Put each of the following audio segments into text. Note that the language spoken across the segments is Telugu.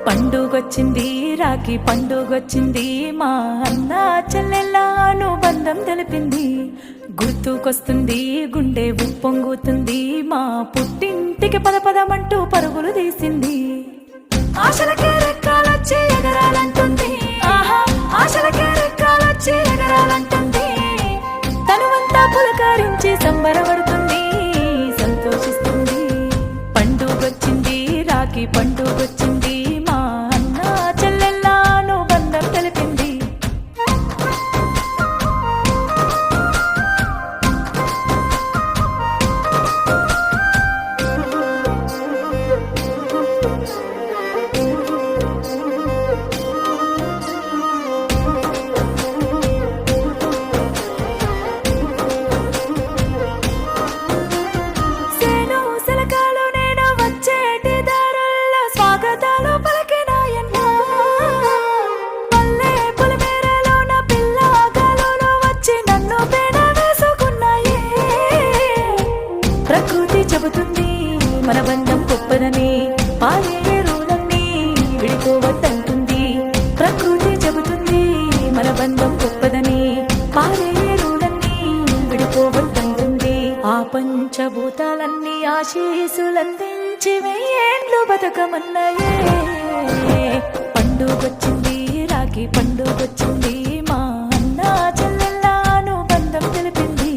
పండుగొచ్చింది రాఖీ పండుగొచ్చింది మా అన్న చెల్లెళ్ళ అనుబంధం తెలిపింది. గుర్తుకొస్తుంది గుండె ఉప్పొంగుతుంది మా పుట్టింటికి పదపదమంటూ పరుగులు తీసింది. ఆశలకే రెక్కాలొచ్చి ఎగరాలంటుంది, ఆహా ఆశలకే రెక్కాలొచ్చి ఎగరాలంటుంది. తనువంతా పులకరించి సంబరపడుతుంది, సంతోషిస్తుంది. పండుగొచ్చింది రాఖీ పండుగొచ్చింది మా అన్న చెల్లెళ్ళ అనుబంధం తెలిపింది. ప్రకృతి చెబుతుంది మన బంధం గొప్పదని, పారే రోజులన్నీ విడిపోవద్దంటుంది. ప్రకృతి చెబుతుంది మన బంధం గొప్పదని, పారే రోజులన్నీ విడిపోవద్దంటుంది. ఆ పంచభూతాలన్నీ ఆశీసులందించి వెయ్యేండ్లు బతకమన్నాయే. పండుగొచ్చింది రాఖీ పండుగొచ్చింది మా అన్న చెల్లెళ్ళ అనుబంధం తెలిపింది.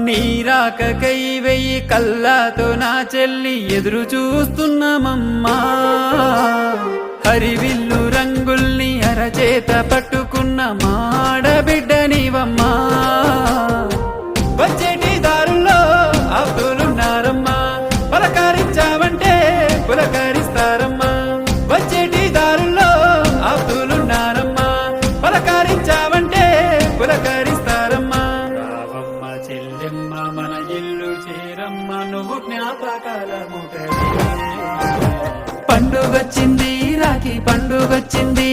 నీరాకకై వెయ్యి కళ్ళతో నా చెల్లి ఎదురు చూస్తున్నామమ్మా. హరివిల్లు రంగుల్ని అరచేత పట్టుకున్న మాడబిడ్డ నీవమ్మా. వచ్చేటి దారుల్లో ఆప్తులున్నారమ్మా, పలకరించావంటే పులకరిస్తారమ్మా. వచ్చేటి దారుల్లో ఆప్తులున్నారమ్మా, పలకరించావంటే పులకరిస్తారమ్మా. రావమ్మ చెల్లెమ్మ మన ఇల్లు చేరమ్మ, నువ్వు జ్ఞాపకాల ముఖ. పండుగొచ్చింది రాఖీ పండుగొచ్చింది